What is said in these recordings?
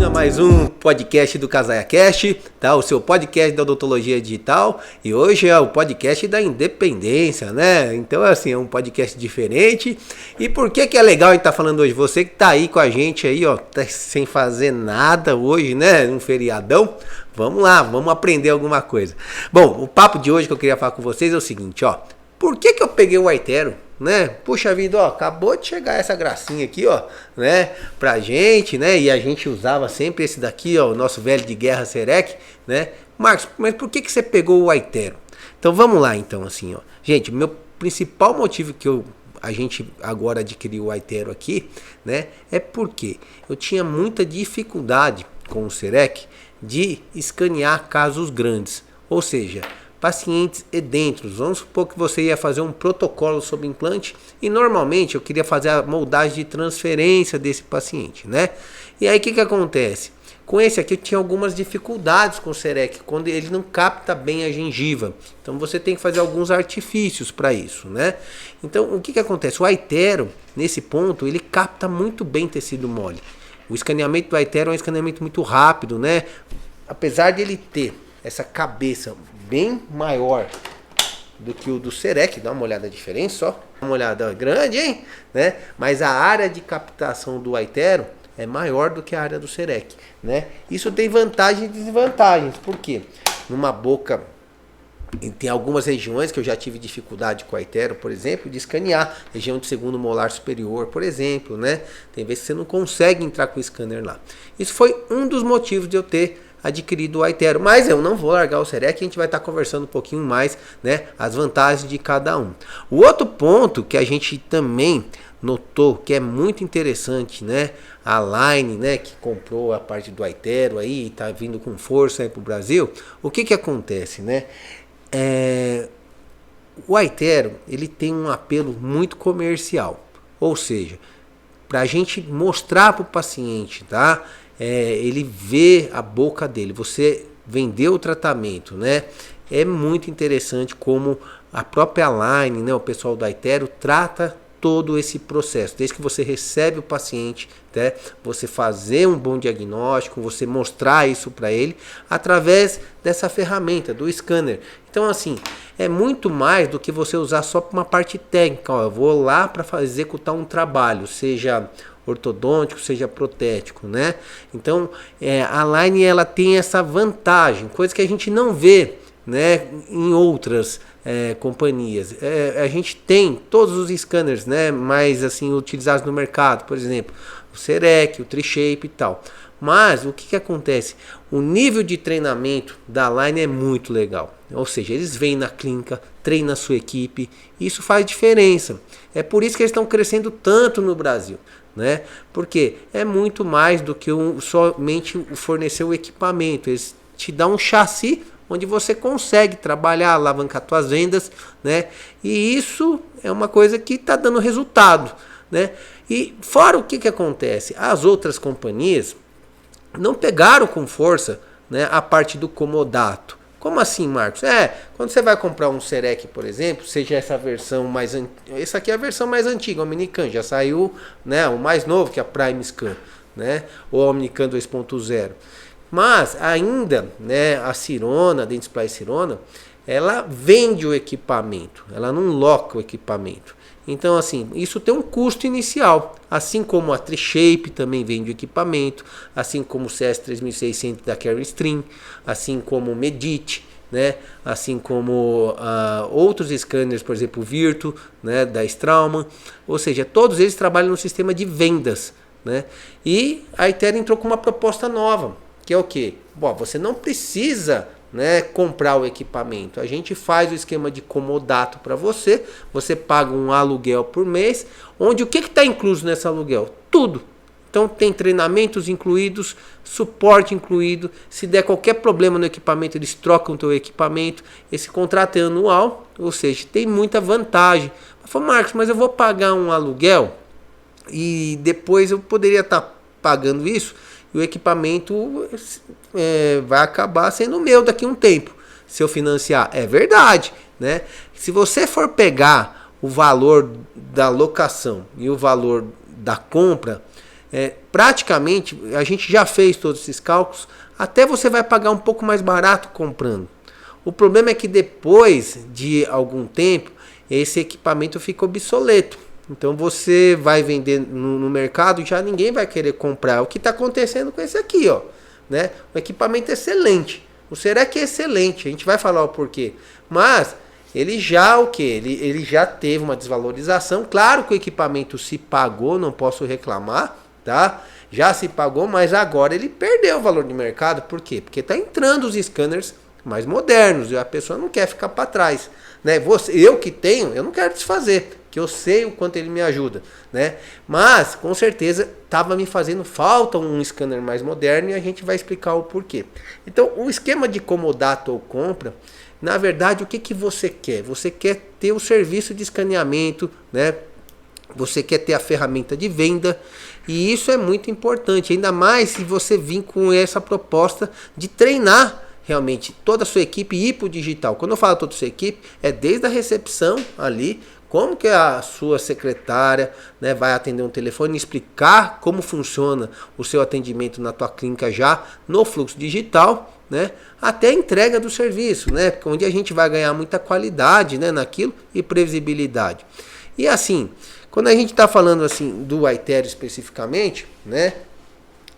a mais um podcast do CasaiaCast, tá? O seu podcast da odontologia digital, e hoje é o podcast da independência, né? Então, assim, é um podcast diferente. E por que é legal a gente estar falando hoje? Você que tá aí com a gente aí, ó, tá sem fazer nada hoje, né? Um feriadão. Vamos lá, vamos aprender alguma coisa. Bom, o papo de hoje que eu queria falar com vocês é o seguinte, ó. Por que eu peguei o Aitero, né? Puxa vida, ó, acabou de chegar essa gracinha aqui, ó, né? Pra gente, né? E a gente usava sempre esse daqui, ó, o nosso velho de guerra Serec, né? Marcos, mas por que você pegou o Aitero? Então vamos lá, então, assim, ó. Gente, meu principal motivo que a gente agora adquiriu o Aitero aqui, né? É porque eu tinha muita dificuldade com o Serec de escanear casos grandes, ou seja, pacientes edênturos. Vamos supor que você ia fazer um protocolo sobre implante e normalmente eu queria fazer a moldagem de transferência desse paciente, né? E aí o que acontece? Com esse aqui eu tinha algumas dificuldades com o Serec, quando ele não capta bem a gengiva. Então você tem que fazer alguns artifícios para isso, né? Então o que acontece? O Aitero, nesse ponto, ele capta muito bem tecido mole. O escaneamento do Aitero é um escaneamento muito rápido, né? Apesar de ele ter essa cabeça bem maior do que o do Serec, dá uma olhada a diferença, ó, uma olhada grande, hein, né? Mas a área de captação do Aitero é maior do que a área do Serec, né? Isso tem vantagens e desvantagens, por quê? Numa boca, tem algumas regiões que eu já tive dificuldade com o Aitero, por exemplo, de escanear, região de segundo molar superior, por exemplo, né? Tem vezes que você não consegue entrar com o scanner lá. Isso foi um dos motivos de eu ter adquirido o Aitero, mas eu não vou largar o Serec, a gente vai estar conversando um pouquinho mais, né, as vantagens de cada um. O outro ponto que a gente também notou que é muito interessante, né, a Line, né, que comprou a parte do Aitero aí, tá vindo com força aí pro Brasil. O que acontece, né? O Aitero, ele tem um apelo muito comercial, ou seja, para a gente mostrar para o paciente, tá? Ele vê a boca dele, você vendeu o tratamento, né? É muito interessante como a própria Line, né, o pessoal do Aitero trata todo esse processo, desde que você recebe o paciente, né, você fazer um bom diagnóstico, você mostrar isso para ele através dessa ferramenta do scanner. Então, assim, é muito mais do que você usar só para uma parte técnica. Ó, eu vou lá para executar um trabalho, seja ortodôntico, seja protético, né? Então, a Line, ela tem essa vantagem, coisa que a gente não vê, né, em outras companhias. A gente tem todos os scanners, né, mais assim utilizados no mercado, por exemplo, o Serec, o Tri-Shape e tal. Mas o que acontece? O nível de treinamento da Line é muito legal. Ou seja, eles vêm na clínica, treinam a sua equipe. Isso faz diferença. É por isso que eles estão crescendo tanto no Brasil, né? Porque é muito mais do que somente fornecer o equipamento. Eles te dão um chassi onde você consegue trabalhar, alavancar suas vendas, né? E isso é uma coisa que está dando resultado, né? E fora o que acontece? As outras companhias não pegaram com força, né, a parte do comodato. Como assim, Marcos? Quando você vai comprar um Serec, por exemplo, seja essa versão mais essa aqui é a versão mais antiga, o Omnican, já saiu, né, o mais novo, que é a Prime Scan, né, o Omnican 2.0. Mas ainda, né, a Sirona, a Dentsply Sirona, ela vende o equipamento, ela não loca o equipamento. Então, assim, isso tem um custo inicial, assim como a Tri-Shape também vende o equipamento, assim como o CS3600 da Carestream, assim como o Medit, né? Assim como outros scanners, por exemplo, o Virtu, né, da Straumann. Ou seja, todos eles trabalham no sistema de vendas, né? E a Aitero entrou com uma proposta nova, que é o quê? Bom, você não precisa, né, comprar o equipamento. A gente faz o esquema de comodato para você. Você paga um aluguel por mês, onde o que está incluso nesse aluguel? Tudo. Então tem treinamentos incluídos, suporte incluído. Se der qualquer problema no equipamento, eles trocam o teu equipamento. Esse contrato é anual, ou seja, tem muita vantagem. Eu falo, Marcos, mas eu vou pagar um aluguel e depois eu poderia estar pagando isso e o equipamento vai acabar sendo meu daqui a um tempo, se eu financiar. É verdade, né? Se você for pegar o valor da locação e o valor da compra, praticamente a gente já fez todos esses cálculos, até você vai pagar um pouco mais barato comprando. O problema é que depois de algum tempo, esse equipamento fica obsoleto. Então você vai vender no mercado e já ninguém vai querer comprar. O que está acontecendo com esse aqui, ó, né? Um equipamento excelente. O Serec é excelente, a gente vai falar o porquê. Mas ele já ele já teve uma desvalorização. Claro que o equipamento se pagou, não posso reclamar, tá? Já se pagou, mas agora ele perdeu o valor de mercado. Por quê? Porque está entrando os scanners mais modernos e a pessoa não quer ficar para trás, né? Eu que tenho, eu não quero desfazer, que eu sei o quanto ele me ajuda, né? Mas com certeza estava me fazendo falta um scanner mais moderno e a gente vai explicar o porquê. Então, o esquema de comodato ou compra, na verdade, o que você quer? Você quer ter o serviço de escaneamento, né? Você quer ter a ferramenta de venda, e isso é muito importante, ainda mais se você vir com essa proposta de treinar realmente toda a sua equipe e ir para o digital. Quando eu falo toda a sua equipe, é desde a recepção ali, como que a sua secretária, né, vai atender um telefone, explicar como funciona o seu atendimento na tua clínica já no fluxo digital, né, até a entrega do serviço, né, onde a gente vai ganhar muita qualidade, né, naquilo e previsibilidade. E assim, quando a gente está falando assim do Aitero especificamente, né,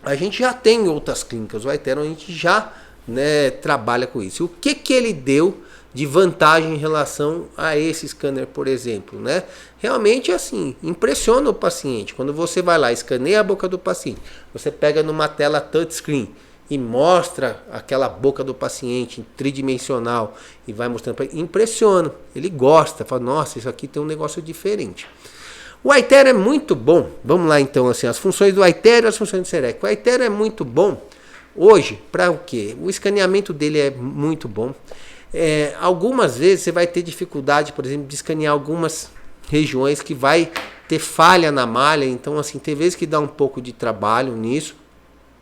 a gente já tem outras clínicas, o Aitero a gente já, né, trabalha com isso. O que ele deu de vantagem em relação a esse scanner, por exemplo, né? Realmente assim, impressiona o paciente. Quando você vai lá, escaneia a boca do paciente, você pega numa tela touchscreen e mostra aquela boca do paciente tridimensional e vai mostrando para ele, impressiona, ele gosta, fala, nossa, isso aqui tem um negócio diferente. O Aitero é muito bom. Vamos lá então, assim, as funções do Aitero e as funções do Serec. O Aitero é muito bom hoje, para o quê? O escaneamento dele é muito bom. Algumas vezes você vai ter dificuldade, por exemplo, de escanear algumas regiões que vai ter falha na malha. Então, assim, tem vezes que dá um pouco de trabalho nisso,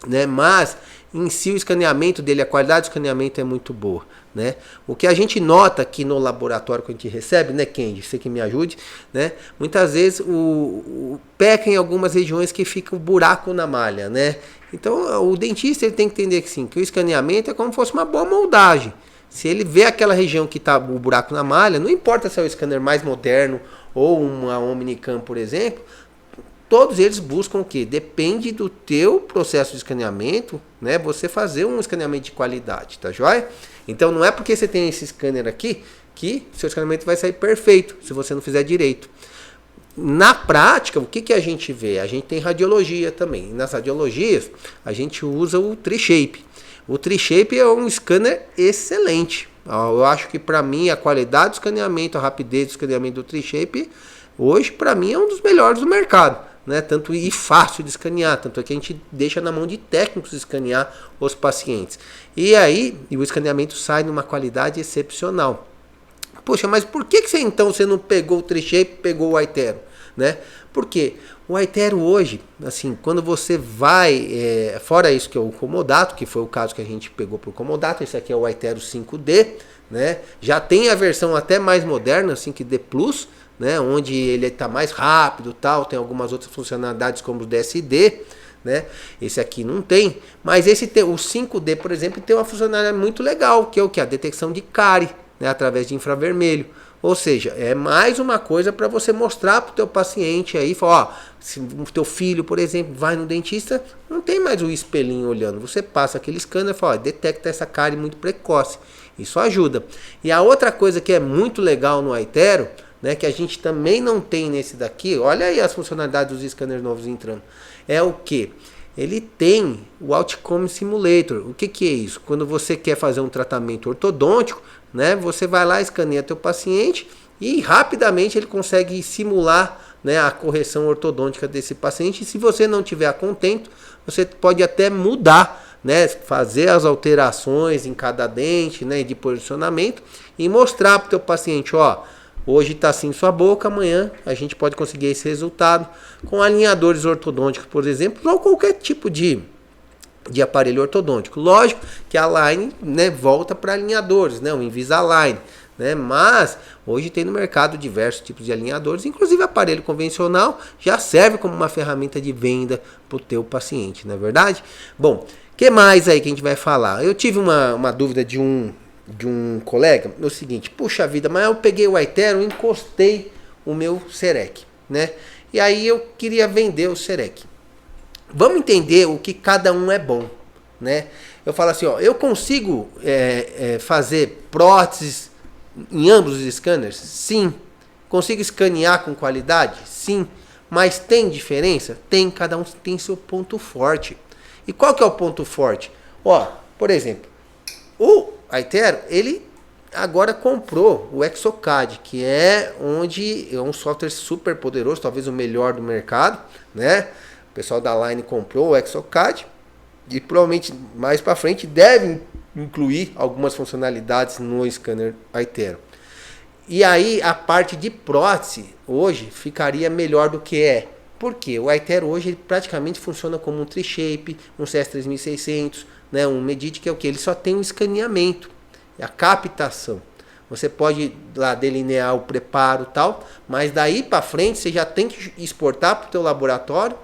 né? Mas em si o escaneamento dele, a qualidade do escaneamento é muito boa, né? O que a gente nota aqui no laboratório que a gente recebe, né, Kendi, você que me ajude, né? Muitas vezes o peca em algumas regiões que fica um buraco na malha, né? Então o dentista ele tem que entender que sim, que o escaneamento é como se fosse uma boa moldagem. Se ele vê aquela região que está o buraco na malha, não importa se é o scanner mais moderno ou uma Omnicam, por exemplo, todos eles buscam o quê? Depende do teu processo de escaneamento, né? Você fazer um escaneamento de qualidade, tá joia? Então não é porque você tem esse scanner aqui que seu escaneamento vai sair perfeito, se você não fizer direito. Na prática, o que a gente vê? A gente tem radiologia também. Nas radiologias, a gente usa o TreeShape. O TreeShape é um scanner excelente. Eu acho que para mim a qualidade do escaneamento, a rapidez do escaneamento do TreeShape, hoje para mim é um dos melhores do mercado, né? Tanto e fácil de escanear, tanto é que a gente deixa na mão de técnicos escanear os pacientes. E aí, o escaneamento sai numa qualidade excepcional. Poxa, mas por que você então você não pegou o TreeShape, pegou o Aitero, né? Porque o Aitero hoje, assim, quando você vai, fora isso que é o comodato, que foi o caso que a gente pegou para o comodato, esse aqui é o Aitero 5D, né? Já tem a versão até mais moderna, 5D Plus, né? Onde ele está mais rápido, tal, tem algumas outras funcionalidades como o DSD, né? Esse aqui não tem, mas esse tem, o 5D, por exemplo, tem uma funcionalidade muito legal, que é o que? A detecção de cárie, né, através de infravermelho. Ou seja, é mais uma coisa para você mostrar para o teu paciente aí, falar, ó, se o teu filho, por exemplo, vai no dentista, não tem mais o espelhinho olhando, você passa aquele scanner e fala, ó, detecta essa cárie muito precoce. Isso ajuda. E a outra coisa que é muito legal no Aitero, né, que a gente também não tem nesse daqui, olha aí as funcionalidades dos scanners novos entrando, é o que? Ele tem o Outcome Simulator. O que é isso? Quando você quer fazer um tratamento ortodôntico, né, você vai lá, escaneia teu paciente e rapidamente ele consegue simular, né, a correção ortodôntica desse paciente. E se você não tiver contento, você pode até mudar, né, fazer as alterações em cada dente, né, de posicionamento e mostrar para o teu paciente, ó, hoje está assim sua boca, amanhã a gente pode conseguir esse resultado com alinhadores ortodônticos, por exemplo, ou qualquer tipo de aparelho ortodôntico. Lógico que a Align, né, volta para alinhadores, né, o Invisalign, né? Mas hoje tem no mercado diversos tipos de alinhadores, inclusive aparelho convencional já serve como uma ferramenta de venda para o teu paciente, não é verdade? Bom, o que mais aí que a gente vai falar? Eu tive uma dúvida de um colega, é o seguinte: puxa vida, mas eu peguei o iTero e encostei o meu Serec, né? E aí eu queria vender o Serec. Vamos entender o que cada um é bom, né? Eu falo assim, ó, eu consigo fazer próteses em ambos os scanners? Sim. Consigo escanear com qualidade? Sim. Mas tem diferença? Tem, cada um tem seu ponto forte. E qual que é o ponto forte? Ó, por exemplo, o iTero, ele agora comprou o Exocad, que é um software super poderoso, talvez o melhor do mercado, né? O pessoal da Line comprou o Exocad e provavelmente mais para frente deve incluir algumas funcionalidades no scanner iTero. E aí a parte de prótese hoje ficaria melhor do que é. Por quê? O iTero hoje ele praticamente funciona como um Tri-Shape, um CS3600, né, um Medit, que é o que? Ele só tem um escaneamento, a captação. Você pode lá delinear o preparo e tal, mas daí para frente você já tem que exportar para o teu laboratório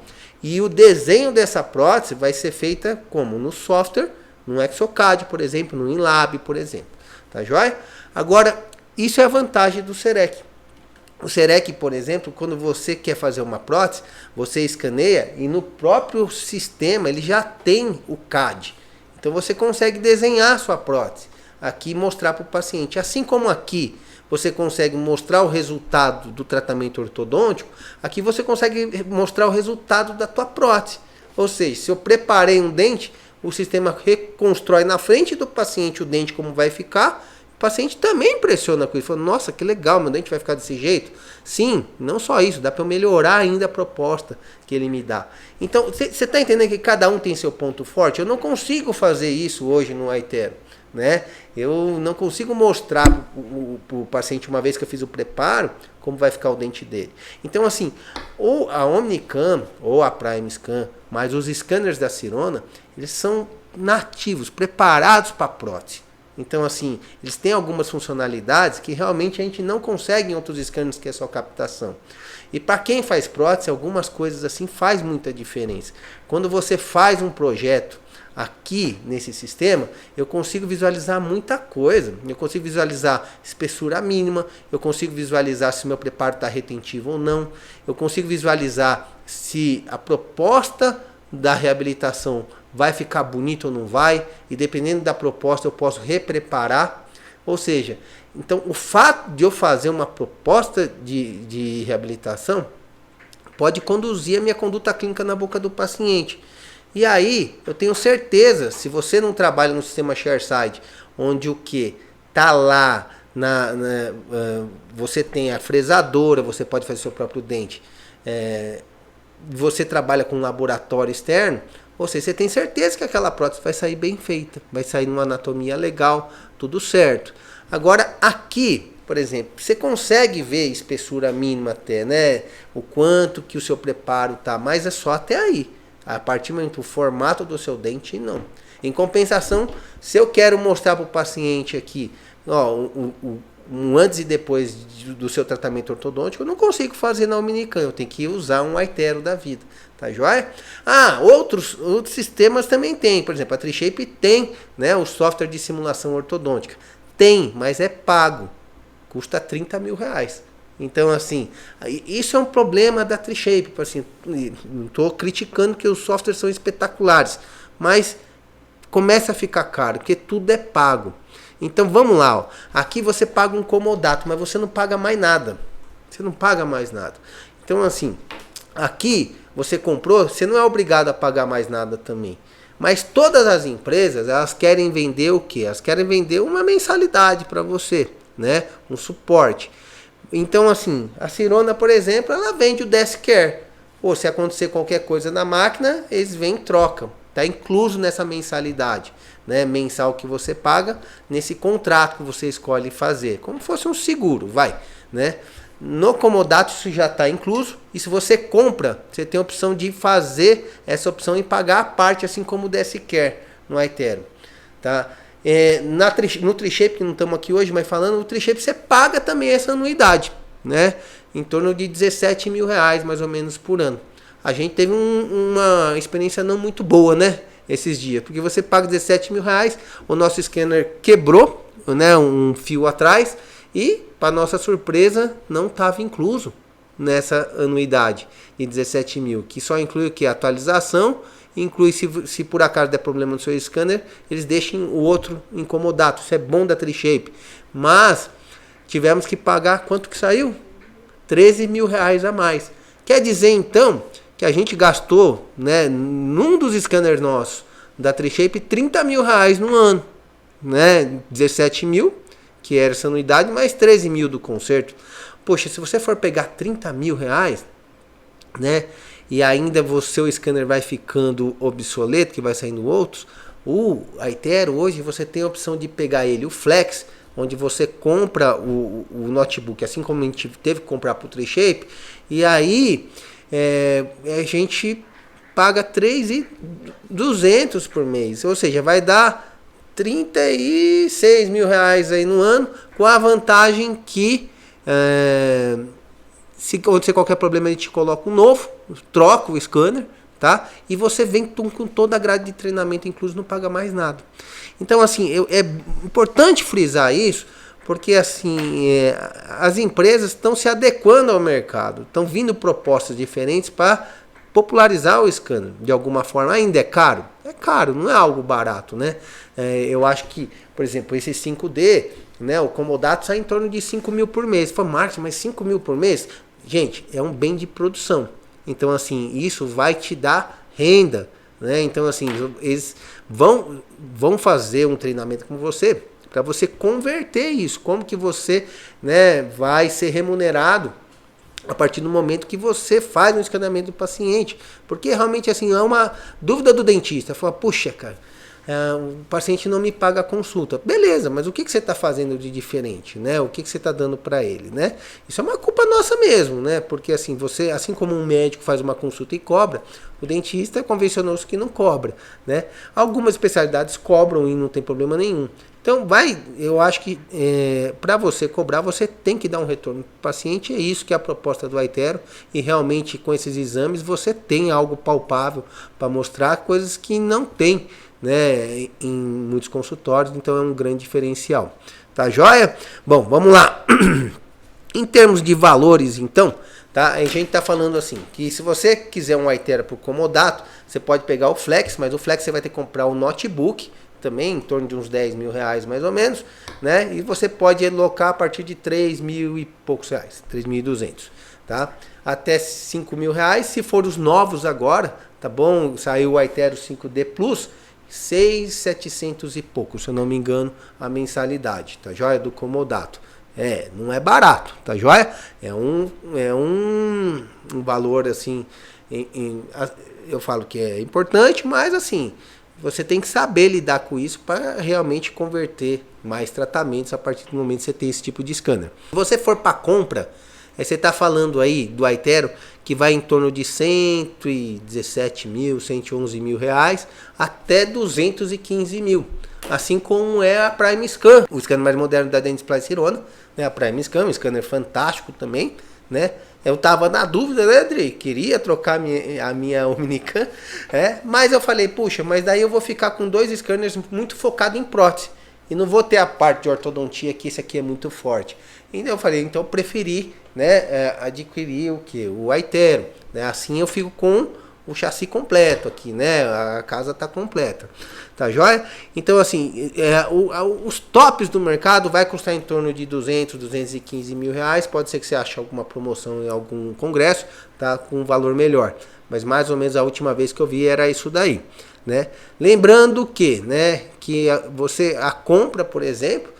e o desenho dessa prótese vai ser feita como? No software, no Exocad, por exemplo, no InLab, por exemplo. Tá joia? Agora, isso é a vantagem do Serec. O Serec, por exemplo, quando você quer fazer uma prótese, você escaneia e no próprio sistema ele já tem o CAD. Então você consegue desenhar a sua prótese aqui e mostrar para o paciente. Assim como aqui você consegue mostrar o resultado do tratamento ortodôntico, aqui você consegue mostrar o resultado da tua prótese. Ou seja, se eu preparei um dente, o sistema reconstrói na frente do paciente o dente como vai ficar. O paciente também impressiona com isso. Fala, nossa, que legal, meu dente vai ficar desse jeito. Sim, não só isso, dá para eu melhorar ainda a proposta que ele me dá. Então, você está entendendo que cada um tem seu ponto forte? Eu não consigo fazer isso hoje no iTero, né? Eu não consigo mostrar para o paciente, uma vez que eu fiz o preparo, como vai ficar o dente dele. Então, assim, ou a Omnicam ou a PrimeScan, mas os scanners da Sirona, eles são nativos, preparados para prótese. Então, assim, eles têm algumas funcionalidades que realmente a gente não consegue em outros scanners, que é só captação. E para quem faz prótese, algumas coisas assim faz muita diferença. Quando você faz um projeto aqui nesse sistema, eu consigo visualizar muita coisa. Eu consigo visualizar espessura mínima, eu consigo visualizar se o meu preparo está retentivo ou não, eu consigo visualizar se a proposta da reabilitação vai ficar bonito ou não vai, e dependendo da proposta eu posso repreparar. Ou seja, então o fato de eu fazer uma proposta de reabilitação pode conduzir a minha conduta clínica na boca do paciente. E aí eu tenho certeza, se você não trabalha no sistema ShareSide, onde o que tá lá você tem a fresadora, você pode fazer seu próprio dente, você trabalha com um laboratório externo, ou seja, você tem certeza que aquela prótese vai sair bem feita, vai sair numa anatomia legal, tudo certo. Agora aqui, por exemplo, você consegue ver espessura mínima até, né? O quanto que o seu preparo tá, mas é só até aí. A partir do momento do formato do seu dente, não. Em compensação, se eu quero mostrar para o paciente aqui, ó, um antes e depois do seu tratamento ortodôntico, eu não consigo fazer na Omnicam, eu tenho que usar um iTero da vida, tá joia? Outros sistemas também tem, por exemplo, a Tri-Shape tem, né, o software de simulação ortodôntica, tem, mas é pago, custa 30 mil reais. Então, assim, isso é um problema da Tri-Shape, assim, não estou criticando que os softwares são espetaculares, mas começa a ficar caro, porque tudo é pago. Então vamos lá, ó. Aqui você paga um comodato, mas você não paga mais nada. Você não paga mais nada. Então assim, aqui você comprou, você não é obrigado a pagar mais nada também. Mas todas as empresas, elas querem vender o quê? Elas querem vender uma mensalidade para você, né? Um suporte. Então assim, a Sirona, por exemplo, ela vende o Desk Care. Ou se acontecer qualquer coisa na máquina, eles vêm e trocam. Está incluso nessa mensalidade, né, mensal que você paga, nesse contrato que você escolhe fazer, como fosse um seguro, né? No comodato isso já está incluso, e se você compra, você tem a opção de fazer essa opção e pagar a parte, assim como o Desk Care no iTero, tá? No Tri-Shape, que não estamos aqui hoje, mas falando, no Tri-Shape você paga também essa anuidade, né? Em torno de 17 mil reais, mais ou menos, por ano. A gente teve uma experiência não muito boa, né? Esses dias, porque você paga 17 mil reais, o nosso scanner quebrou, né? Um fio atrás, e, para nossa surpresa, não estava incluso nessa anuidade de 17 mil, que só inclui o que? A atualização, inclui se por acaso der problema no seu scanner, eles deixem o outro incomodado. Isso é bom da Tri-Shape. Mas tivemos que pagar, quanto que saiu? 13 mil reais a mais. Quer dizer então que a gente gastou, né, num dos scanners nossos da Tri-Shape 30 mil reais no ano, né? 17 mil, que era essa anuidade, mais 13 mil do conserto. Poxa, se você for pegar 30 mil reais, né, e ainda o seu scanner vai ficando obsoleto, que vai saindo outros, o Aitero hoje você tem a opção de pegar ele, o Flex, onde você compra o notebook, assim como a gente teve que comprar para o Tri-Shape, e aí a gente paga 3.200 por mês, ou seja, vai dar 36 mil reais aí no ano, com a vantagem que se acontecer qualquer problema, a gente coloca um novo, troca o scanner, tá? E você vem com toda a grade de treinamento incluso, não paga mais nada. Então, assim, é importante frisar isso, porque assim, as empresas estão se adequando ao mercado, estão vindo propostas diferentes para popularizar o scanner de alguma forma. Ainda é caro? É caro, não é algo barato, né? Eu acho que, por exemplo, esse 5D, né, o comodato sai em torno de 5 mil por mês. Fala, Marcos, mas 5 mil por mês? Gente, é um bem de produção. Então, assim, isso vai te dar renda, né? Então, assim, eles vão fazer um treinamento com você para você converter isso. Como que você, né, vai ser remunerado a partir do momento que você faz um escaneamento do paciente. Porque realmente, assim, é uma dúvida do dentista. Fala, puxa, cara, o paciente não me paga a consulta. Beleza, mas o que você está fazendo de diferente, né? O que você está dando para ele, né? Isso é uma culpa nossa mesmo, né? Porque assim, você, assim como um médico faz uma consulta e cobra, o dentista convencionou-se que não cobra, né? Algumas especialidades cobram e não tem problema nenhum. Então eu acho que para você cobrar, você tem que dar um retorno para o paciente. É isso que é a proposta do Aitero. E realmente com esses exames você tem algo palpável para mostrar, coisas que não tem, né, em muitos consultórios. Então é um grande diferencial. Tá joia? Bom, vamos lá. Em termos de valores, então, tá? A gente tá falando assim, que se você quiser um Aitero por comodato, você pode pegar o Flex, mas o Flex você vai ter que comprar o notebook, também em torno de uns 10 mil reais mais ou menos, né? E você pode alocar a partir de 3 mil e poucos reais, 3.200, tá? Até 5 mil reais, se for os novos agora, tá bom? Saiu o Aitero 5D Plus, 6.700 e pouco, se eu não me engano, a mensalidade, tá joia? Do comodato. Não é barato, tá joia? É um valor assim, eu falo que é importante, mas assim, você tem que saber lidar com isso para realmente converter mais tratamentos a partir do momento que você tem esse tipo de scanner. Se você for para compra, você está falando aí do Aitero, que vai em torno de 117 mil, 111 mil reais, até 215 mil. Assim como é a Prime Scan, o scanner mais moderno da Dentsply Sirona, né? A Prime Scan, um scanner fantástico também, né? Eu tava na dúvida, né, Andrei? Queria trocar a minha Omnicam, mas eu falei, puxa, mas daí eu vou ficar com dois scanners muito focados em prótese. E não vou ter a parte de ortodontia, que esse aqui é muito forte. Então eu falei, então eu preferi, né, adquirir o que? O Aitero. Né? Assim eu fico com o chassi completo aqui, né? A casa tá completa. Tá joia? Então, assim, os tops do mercado vai custar em torno de 200, 215 mil reais. Pode ser que você ache alguma promoção em algum congresso, tá? Com um valor melhor. Mas mais ou menos a última vez que eu vi era isso daí, né? Lembrando que, né, que a compra, por exemplo,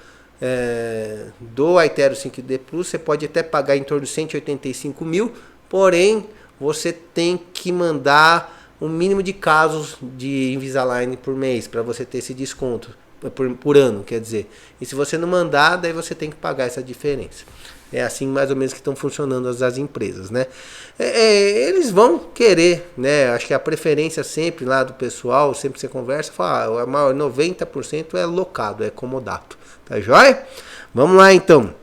do Aitero 5D Plus, você pode até pagar em torno de 185 mil, porém, você tem que mandar um mínimo de casos de Invisalign por mês para você ter esse desconto por ano, quer dizer. E se você não mandar, daí você tem que pagar essa diferença. É assim mais ou menos que estão funcionando as empresas, né? Eles vão querer, né? Acho que a preferência sempre lá do pessoal, sempre que você conversa, fala, 90% é locado, é comodato. Tá joia? Vamos lá então.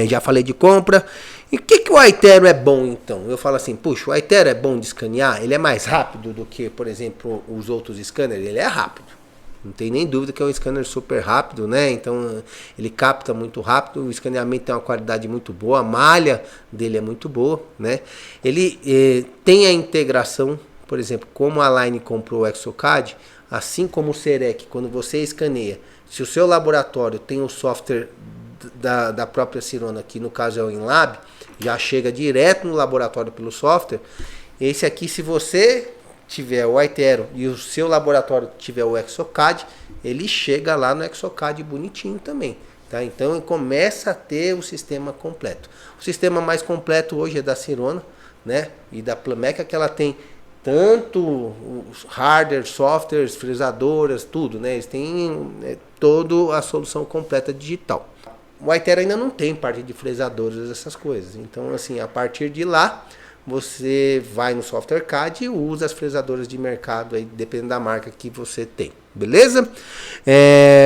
Já falei de compra. E o que o Aitero é bom então? Eu falo assim, puxa, o Aitero é bom de escanear? Ele é mais rápido do que, por exemplo, os outros scanners? Ele é rápido. Não tem nem dúvida que é um scanner super rápido, né? Então ele capta muito rápido, o escaneamento tem uma qualidade muito boa, a malha dele é muito boa, né? Ele tem a integração, por exemplo, como a Line comprou o Exocad, assim como o Serec, quando você escaneia, se o seu laboratório tem o software da própria Sirona, que no caso é o InLab, já chega direto no laboratório pelo software. Esse aqui, se você tiver o Aitero e o seu laboratório tiver o Exocad, ele chega lá no Exocad bonitinho também, tá? Então ele começa a ter o sistema completo. O sistema mais completo hoje é da Sirona, né? E da Plameca, que ela tem tanto os hardware, softwares, fresadoras, tudo, né? Eles têm toda a solução completa digital. O Aitero ainda não tem parte de fresadoras, essas coisas. Então, assim, a partir de lá, você vai no software CAD e usa as fresadoras de mercado, aí, dependendo da marca que você tem. Beleza?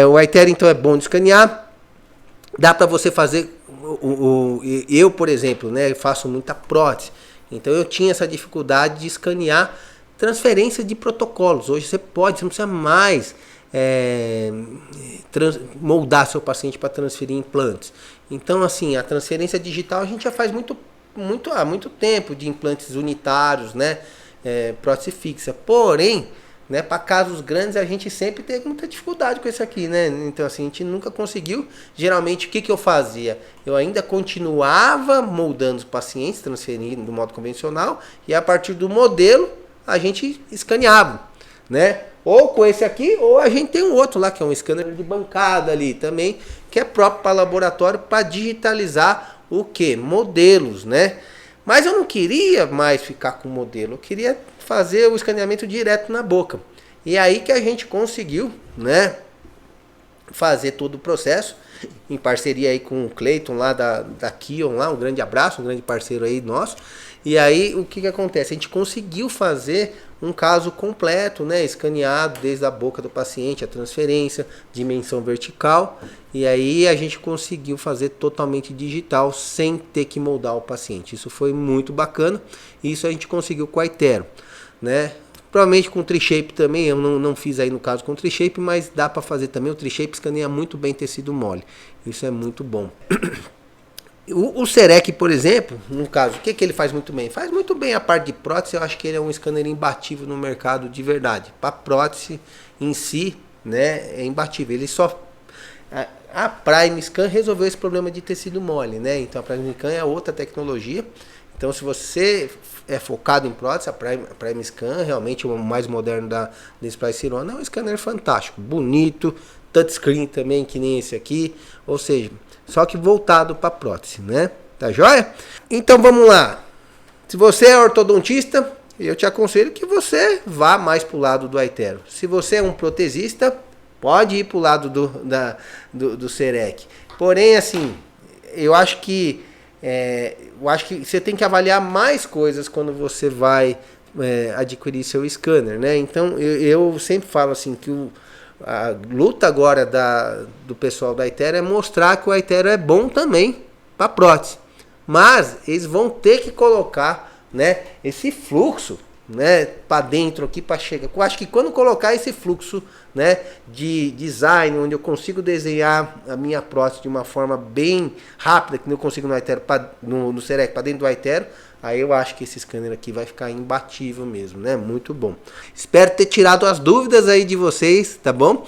O Aitero, então, é bom de escanear. Dá para você fazer... Eu, por exemplo, né, faço muita prótese. Então, eu tinha essa dificuldade de escanear transferência de protocolos. Hoje você não precisa mais... moldar seu paciente para transferir implantes. Então, assim, a transferência digital a gente já faz há muito tempo, de implantes unitários, né? Prótese fixa. Porém, né, para casos grandes a gente sempre teve muita dificuldade com isso aqui, né? Então, assim, a gente nunca conseguiu. Geralmente, o que eu fazia? Eu ainda continuava moldando os pacientes, transferindo do modo convencional, e a partir do modelo a gente escaneava, né? Ou com esse aqui, ou a gente tem um outro lá, que é um scanner de bancada ali também, que é próprio para laboratório, para digitalizar o que? Modelos, né? Mas eu não queria mais ficar com modelo, eu queria fazer o escaneamento direto na boca. E aí que a gente conseguiu, né, fazer todo o processo, em parceria aí com o Cleiton lá da Kion, lá, um grande abraço, um grande parceiro aí nosso. E aí o que acontece? A gente conseguiu fazer um caso completo, né, escaneado desde a boca do paciente, a transferência, dimensão vertical, e aí a gente conseguiu fazer totalmente digital sem ter que moldar o paciente. Isso foi muito bacana, e isso a gente conseguiu com a Aitero, né? Provavelmente com o Tri-Shape também, eu não fiz aí no caso com o Tri-Shape, mas dá para fazer também. O Tri-Shape escaneia muito bem tecido mole, isso é muito bom. O Serec, por exemplo, no caso, o que ele faz muito bem? Faz muito bem a parte de prótese. Eu acho que ele é um scanner imbatível no mercado de verdade. Para prótese em si, né, é imbatível. Ele só... A Prime Scan resolveu esse problema de tecido mole, né? Então a Prime Scan é outra tecnologia. Então se você é focado em prótese, a Prime Scan, realmente o mais moderno da Display Sirona, é um scanner fantástico, bonito, touchscreen também, que nem esse aqui. Ou seja... Só que voltado para prótese, né? Tá joia? Então vamos lá. Se você é ortodontista, eu te aconselho que você vá mais para o lado do Aitero. Se você é um protesista, pode ir para o lado do Serec. Porém, assim, eu acho que você tem que avaliar mais coisas quando você vai adquirir seu scanner, né? Então eu sempre falo assim que a luta agora do pessoal da Aitero é mostrar que o Aitero é bom também para prótese. Mas eles vão ter que colocar, né, esse fluxo, né, para dentro aqui, para chegar. Eu acho que quando colocar esse fluxo, né, de design, onde eu consigo desenhar a minha prótese de uma forma bem rápida, que não eu consigo no Aitero, no Serec, para dentro do Aitero, aí eu acho que esse scanner aqui vai ficar imbatível mesmo, né? Muito bom. Espero ter tirado as dúvidas aí de vocês, tá bom?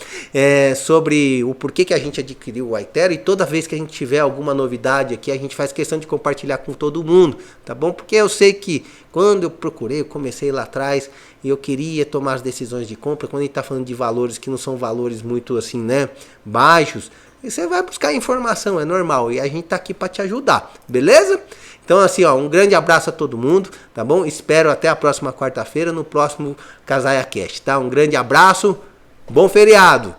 Sobre o porquê que a gente adquiriu o Aitero, e toda vez que a gente tiver alguma novidade aqui, a gente faz questão de compartilhar com todo mundo, tá bom? Porque eu sei que quando eu comecei lá atrás, e eu queria tomar as decisões de compra, quando a gente tá falando de valores que não são valores muito assim, né, baixos, e você vai buscar informação, é normal, e a gente tá aqui para te ajudar, beleza? Então assim, ó, um grande abraço a todo mundo, tá bom? Espero até a próxima quarta-feira, no próximo Casaia Cast, tá? Um grande abraço, bom feriado!